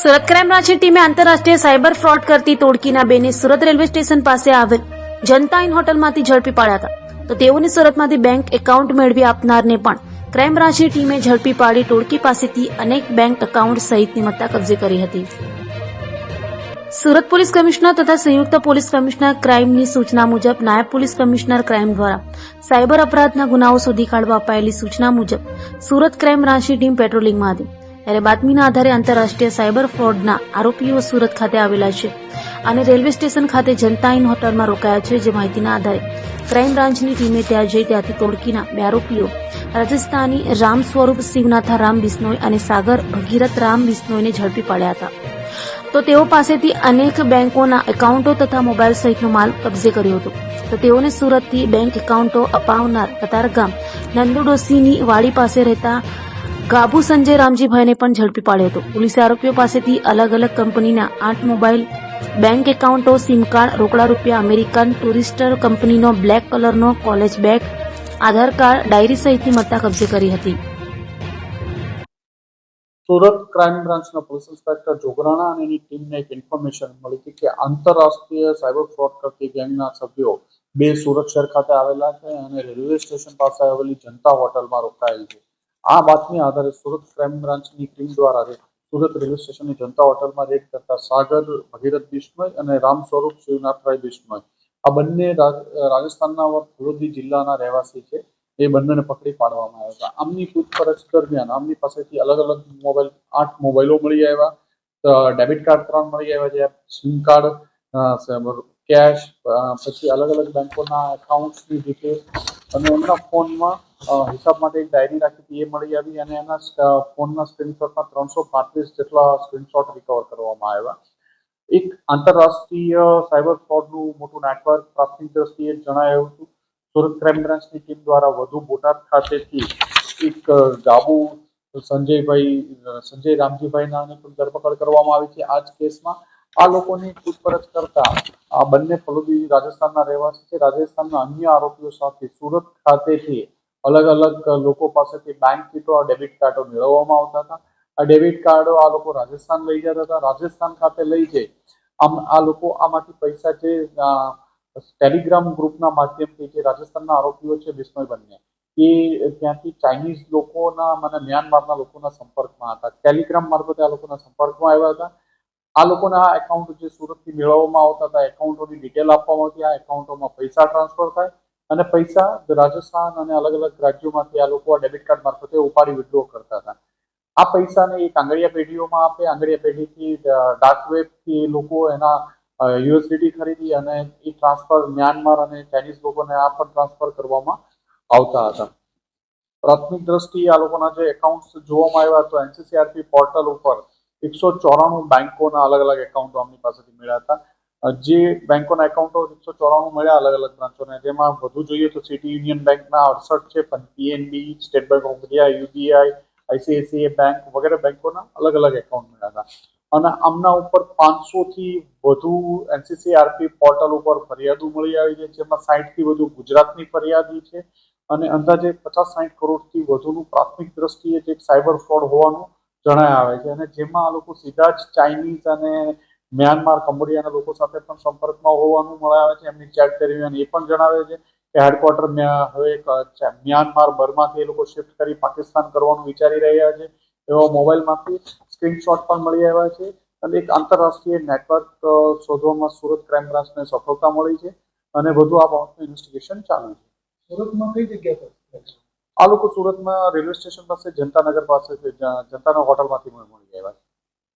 Surat crime બ્રાન્ચની ટીમે આંતરરાષ્ટ્રીય સાયબર ફ્રોડ કરતી ટોળકીના બેને સુરત રેલવે સ્ટેશન પાસે આવેલ જનતા ઇન હોટલમાંથી ઝડપી પાડ્યા હતા. તો તેઓની સુરતમાંથી બેંક એકાઉન્ટ મેળવી આપનારને પણ ક્રાઇમ બ્રાન્ચની ટીમે ઝડપી પાડી ટોળકી પાસેથી અનેક બેંક એકાઉન્ટ સહિતની મત્તા કબજે કરી હતી. સુરત પોલીસ કમિશનર તથા સંયુક્ત પોલીસ કમિશનર ક્રાઇમની સૂચના મુજબ નાયબ પોલીસ કમિશનર ક્રાઇમ દ્વારા સાયબર અપરાધના ગુનાઓ શોધી કાઢવા અપાયેલી સૂચના મુજબ સુરત ક્રાઇમ બ્રાન્ચની ટીમ પેટ્રોલિંગમાં હતી. ત્યારે બાતમીના આધારે આંતરરાષ્ટ્રીય સાયબર ફ્રોડના આરોપીઓ સુરત ખાતે આવેલા છે અને રેલવે સ્ટેશન ખાતે જનતા ઇન હોટલમાં રોકાયા છે. જે માહિતીના આધારે ક્રાઇમ બ્રાન્ચની ટીમે ત્યાં જઈ ત્યાંથી ટોળકીના બે આરોપીઓ રાજસ્થાની રામ સ્વરૂપ શિવનાથા રામ બિશ્નોઈ અને સાગર ભગીરથ રામ બિશ્નોઈને ઝડપી પાડ્યા હતા. તો તેઓ પાસેથી અનેક બેંકોના એકાઉન્ટો તથા મોબાઈલ સહિતનો માલ કબજે કર્યો હતો. તો તેઓને સુરતથી બેંક એકાઉન્ટો અપાવનાર કતારગામ નંદુડોસીની વાડી પાસે રહેતા ગાભુ સંજય રામજીભાઈને પણ ઝડપી પાડ્યો હતો. પોલીસે આરોપીઓ પાસેથી અલગ અલગ કંપનીના 8 મોબાઈલ બેંક એકાઉન્ટો, સિમ કાર્ડ, રોકડા રૂપિયા, અમેરિકન ટુરિસ્ટર કંપનીનો બ્લેક કલરનો કોલેજ બેગ, આધાર કાર્ડ, ડાયરી સહિતની મત્તા કબજે કરી હતી. સુરત ક્રાઇમ બ્રાન્ચના પોલીસ ઇન્સ્પેક્ટર જોગરાણા અને એની ટીમને એક ઇન્ફોર્મેશન મળી હતી કે આંતરરાષ્ટ્રીય સાયબર ફ્રોડ કરતી ગેંગના સભ્યો બે સુરત શહેર ખાતે આવેલા છે અને રેલવે સ્ટેશન પાસે આવેલી જનતા હોટલમાં રોકાયેલ છે. આ બાતમી આધારે સુરત ક્રાઇમ બ્રાન્ચની ટીમ દ્વારા સુરત રેલવે સ્ટેશનની જનતા હોટલમાં રેડ કરતા સાગર ભગીરથ બિશ્નોઈ અને રામ સ્વરૂપ શિવનાથરાય બિશ્નોઈ આ બંને રાજસ્થાનના ફિરોઝી જિલ્લાના રહેવાસી છે. એ બંનેને પકડી પાડવામાં આવ્યા હતા. આમની પૂછપરછ દરમિયાન આમની પાસેથી અલગ અલગ મોબાઈલ 8 મોબાઈલો મળી આવ્યા, ડેબિટ કાર્ડ 3 મળી આવ્યા છે, સિમ કાર્ડ, કેશ, પછી અલગ અલગ બેંકોના એકાઉન્ટ્સની ડિટેલ અને એમના ફોનમાં હિસાબ માટે એક ડાયરી રાખી હતી એ મળી આવી અને એના ફોનના સ્ક્રીનશોટમાં 335 જેટલા સ્ક્રીનશોટ રિકવર કરવામાં આવ્યા. એક આંતરરાષ્ટ્રીય સાયબર ફ્રોડનું મોટું નેટવર્ક પ્રાથમિક દ્રષ્ટિએ જણાયું હતું. સુરત ક્રાઇમ બ્રાન્ચની ટીમ દ્વારા વધુ બોટાદ ખાતેથી એક ગાબુ સંજય રામજીભાઈના પણ ધરપકડ કરવામાં આવી છે. આ જ કેસમાં આ લોકોની પૂછપરછ કરતા આ બંને ફલોદી રાજસ્થાનના રહેવાસી છે. રાજસ્થાનના અન્ય આરોપીઓ સાથે સુરત ખાતેથી અલગ અલગ લોકો પાસેથી બેંક કીટો, ડેબિટ કાર્ડો મેળવવામાં આવતા હતા. આ ડેબિટ કાર્ડો આ લોકો રાજસ્થાન લઈ જતા હતા. રાજસ્થાન ખાતે લઈ જઈ આ લોકો આમાંથી પૈસા જે ટેલિગ્રામ ગ્રુપના માધ્યમથી જે રાજસ્થાનના આરોપીઓ છે બિશ્નોઈ બંને એ ત્યાંથી ચાઇનીઝ લોકોના મ્યાનમારના લોકોના સંપર્કમાં હતા. ટેલિગ્રામ મારફતે આ લોકોના સંપર્કમાં આવ્યા હતા. આ લોકોના એકાઉન્ટ જે સુરતથી મેળવવામાં આવતા હતા એકાઉન્ટોની ડિટેલ આપવામાં આવતી. આ એકાઉન્ટોમાં પૈસા ટ્રાન્સફર થાય અને પૈસા રાજસ્થાન અને અલગ અલગ રાજ્યોમાંથી આ લોકો આ ડેબિટ કાર્ડ મારફતે ઉપાડી વિડ્રો કરતા હતા. આ પૈસાને એક આંગળીયા પેઢીઓમાં આપે. આંગળીયા પેઢીથી ડાર્ક વેબથી લોકો એના યુએસડીટી ખરીદી અને એ ટ્રાન્સફર મ્યાનમાર અને ચાઇનીઝ લોકોને આ પણ ટ્રાન્સફર કરવામાં આવતા હતા. પ્રાથમિક દ્રષ્ટિએ આ લોકોના જે એકાઉન્ટ જોવામાં આવ્યા તો એનસીસીઆરપી પોર્ટલ ઉપર 194 બેંકોના અલગ અલગ એકાઉન્ટો આમની પાસેથી મળ્યા હતા. જે બેંકોના એકાઉન્ટો 194 મળ્યા અલગ અલગ બ્રાન્ચોને, જેમાં વધુ જોઈએ તો સિટી યુનિયન બેંકના 68 છે, પણ PNB, state bank of India, UBI, ICICI bank વગેરે બેંકોના અલગ અલગ એકાઉન્ટ મળ્યા હતા. અને આમના ઉપર 500 થી વધુ એનસીસીઆરપી પોર્ટલ ઉપર ફરિયાદો મળી આવી છે, જેમાં 60 થી વધુ ગુજરાતની ફરિયાદી છે અને અંદાજે 50-60 કરોડથી વધુનું પ્રાથમિક દ્રષ્ટિએ જે સાયબર ફ્રોડ હોવાનું જણાય આવે છે. અને જેમાં આ લોકો સીધા જ ચાઇનીઝ અને મ્યાનમાર, કંબોડિયાના લોકો સાથે પણ સંપર્કમાં હોવાનું મળે આવે છે. એમની ચેટ દરમિયાન એ પણ જણાવે છે કે હેડક્વાર્ટર હવે મ્યાનમાર, બર્માથી એ લોકો શિફ્ટ કરી પાકિસ્તાન કરવાનું વિચારી રહ્યા છે. એવા મોબાઈલમાંથી સ્ક્રીનશોટ પણ મળી આવ્યા છે અને એક આંતરરાષ્ટ્રીય નેટવર્ક શોધવામાં સુરત ક્રાઇમ બ્રાન્ચને સફળતા મળી છે અને વધુ આ બાબતનું ઇન્વેસ્ટિગેશન ચાલુ છે. સુરતમાં કઈ જગ્યા પર આ લોકો સુરતમાં રેલવે સ્ટેશન પાસે જનતાનગર પાસે જનતાના હોટલમાંથી મળી આવ્યા છે.